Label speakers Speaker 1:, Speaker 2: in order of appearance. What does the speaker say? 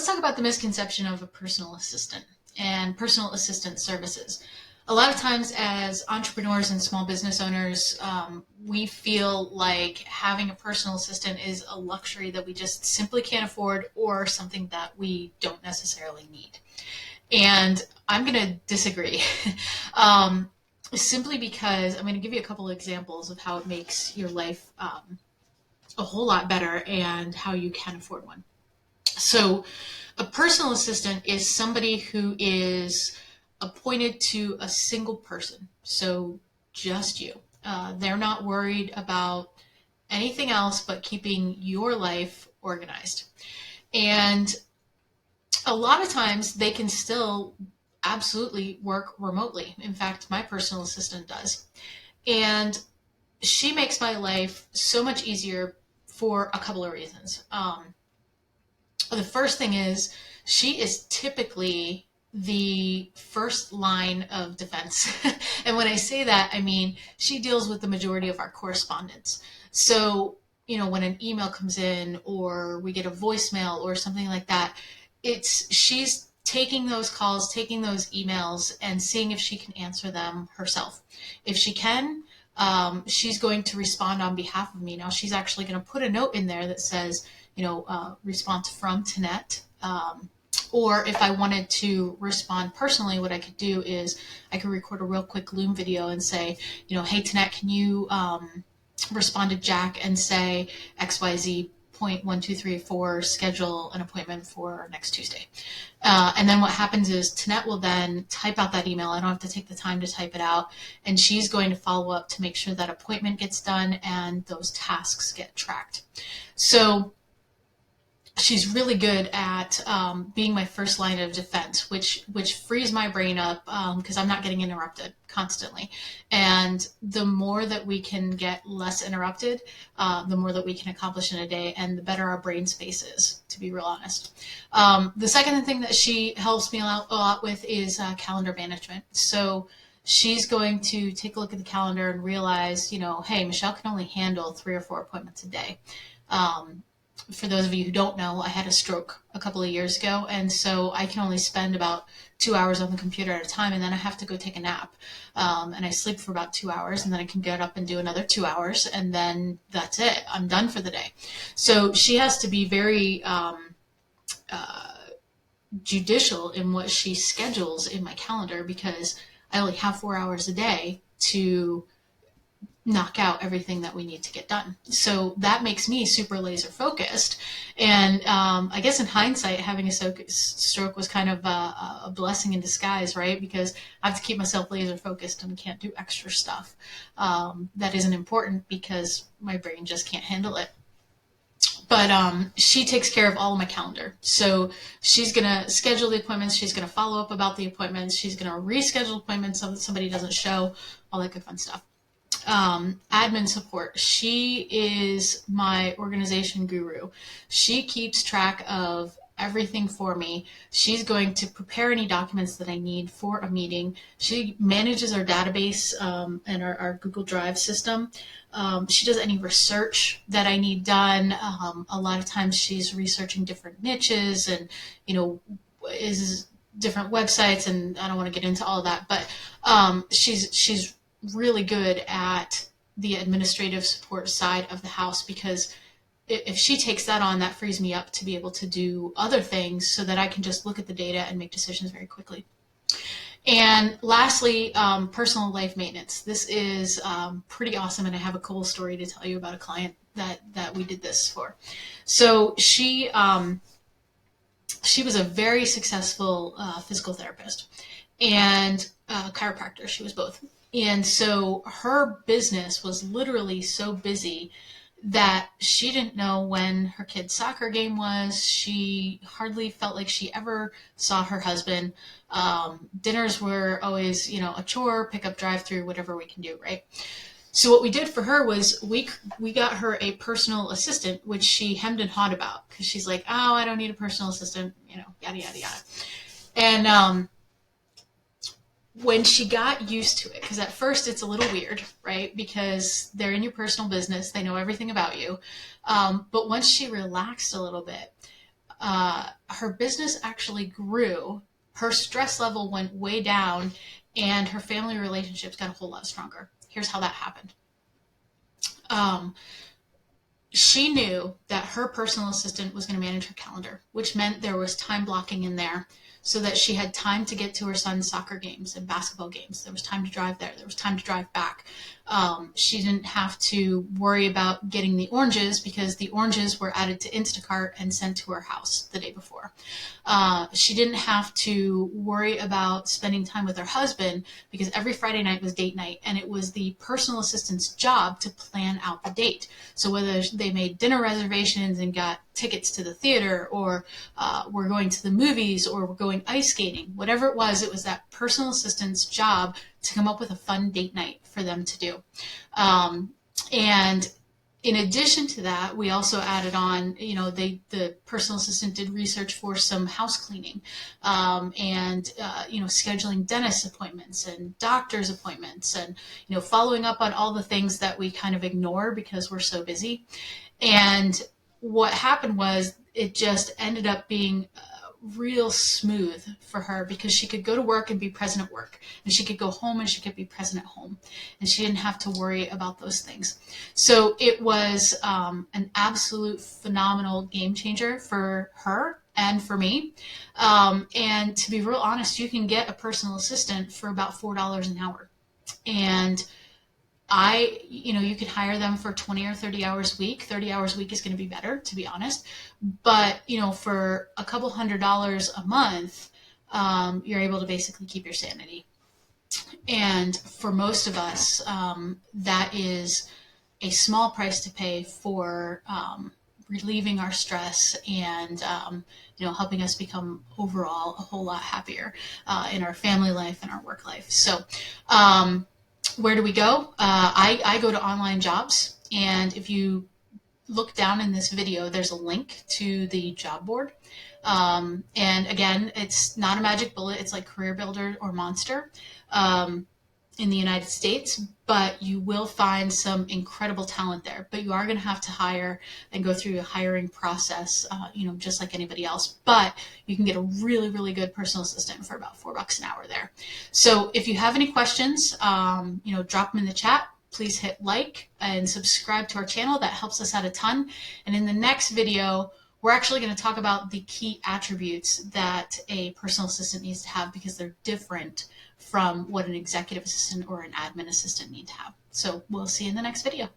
Speaker 1: let's talk about the misconception of a personal assistant and personal assistant services. A lot of times, as entrepreneurs and small business owners, we feel like having a personal assistant is a luxury that we just simply can't afford or something that we don't necessarily need. And I'm going to disagree. um, Simply because I'm going to give you a couple of examples of how it makes your life a whole lot better and how you can afford one. So, a personal assistant is somebody who is appointed to a single person. So, just you. They're not worried about anything else but keeping your life organized. And a lot of times they can still absolutely work remotely. In fact, my personal assistant does. And she makes my life so much easier for a couple of reasons. The first thing is she is typically the first line of defense. And when I say that, I mean she deals with the majority of our correspondence. So, when an email comes in or we get a voicemail or something like that, she's taking those calls, taking those emails, and seeing if she can answer them herself. If she can, she's going to respond on behalf of me. Now, she's actually going to put a note in there that says, response from Tanette. Or if I wanted to respond personally, what I could do is I could record a real quick Loom video and say, hey, Tanette, can you respond to Jack and say XYZ point 1, 2, 3, 4, schedule an appointment for next Tuesday. And then what happens is Tanette will then type out that email. I don't have to take the time to type it out. And she's going to follow up to make sure that appointment gets done and those tasks get tracked. So she's really good at being my first line of defense, which frees my brain up because I'm not getting interrupted constantly. And the more that we can get less interrupted, the more that we can accomplish in a day, and the better our brain space is, to be real honest. The second thing that she helps me out a lot with is calendar management. So she's going to take a look at the calendar and realize, hey, Michelle can only handle 3 or 4 appointments a day. For those of you who don't know, I had a stroke a couple of years ago, and so I can only spend about 2 hours on the computer at a time, and then I have to go take a nap. And I sleep for about 2 hours, and then I can get up and do another 2 hours, and then that's it. I'm done for the day. So she has to be very judicial in what she schedules in my calendar because I only have 4 hours a day to knock out everything that we need to get done. So that makes me super laser focused. And I guess in hindsight, having a stroke was kind of a blessing in disguise, right? Because I have to keep myself laser focused and can't do extra stuff that isn't important because my brain just can't handle it. But she takes care of all of my calendar. So she's going to schedule the appointments. She's going to follow up about the appointments. She's going to reschedule appointments so that somebody doesn't show, all that good fun stuff. Admin support. She is my organization guru. She keeps track of everything for me. She's going to prepare any documents that I need for a meeting. She manages our database and our Google Drive system. She does any research that I need done. A lot of times she's researching different niches and, is different websites, and I don't want to get into all of that, but she's really good at the administrative support side of the house because if she takes that on, that frees me up to be able to do other things so that I can just look at the data and make decisions very quickly. And lastly, personal life maintenance. This is pretty awesome, and I have a cool story to tell you about a client that we did this for. So she was a very successful physical therapist and chiropractor. She was both. And so her business was literally so busy that she didn't know when her kid's soccer game was. She hardly felt like she ever saw her husband. Dinners were always, a chore, pick up, drive through, whatever we can do, right? So what we did for her was we got her a personal assistant, which she hemmed and hawed about because she's like, oh, I don't need a personal assistant, yada, yada, yada. And when she got used to it, because at first it's a little weird, right? Because they're in your personal business, they know everything about you. But once she relaxed a little bit, her business actually grew, her stress level went way down, and her family relationships got a whole lot stronger. Here's how that happened. She knew that her personal assistant was going to manage her calendar, which meant there was time blocking in there so that she had time to get to her son's soccer games and basketball games. There was time to drive there. There was time to drive back. She didn't have to worry about getting the oranges because the oranges were added to Instacart and sent to her house the day before. She didn't have to worry about spending time with her husband because every Friday night was date night, and it was the personal assistant's job to plan out the date. So whether they made dinner reservations and got tickets to the theater, or we're going to the movies, or we're going ice skating, whatever it was that personal assistant's job to come up with a fun date night for them to do. And in addition to that, we also added on, the personal assistant did research for some house cleaning, and scheduling dentist appointments and doctor's appointments, and following up on all the things that we kind of ignore because we're so busy. And what happened was it just ended up being real smooth for her because she could go to work and be present at work, and she could go home and she could be present at home, and she didn't have to worry about those things. So it was an absolute phenomenal game changer for her and for me. And to be real honest, you can get a personal assistant for about $4 an hour. And you could hire them for 20 or 30 hours a week. 30 hours a week is going to be better, to be honest. But, for a couple $100 a month, you're able to basically keep your sanity. And for most of us, that is a small price to pay for relieving our stress and, helping us become overall a whole lot happier in our family life and our work life. So, where do we go? I go to Online Jobs, and if you look down in this video, there's a link to the job board. And again, it's not a magic bullet. It's like Career Builder or Monster in the United States, but you will find some incredible talent there. But you are going to have to hire and go through a hiring process, just like anybody else. But you can get a really, really good personal assistant for about $4 an hour there. So if you have any questions, drop them in the chat. Please hit like and subscribe to our channel. That helps us out a ton. And in the next video, we're actually going to talk about the key attributes that a personal assistant needs to have, because they're different from what an executive assistant or an admin assistant need to have. So we'll see you in the next video.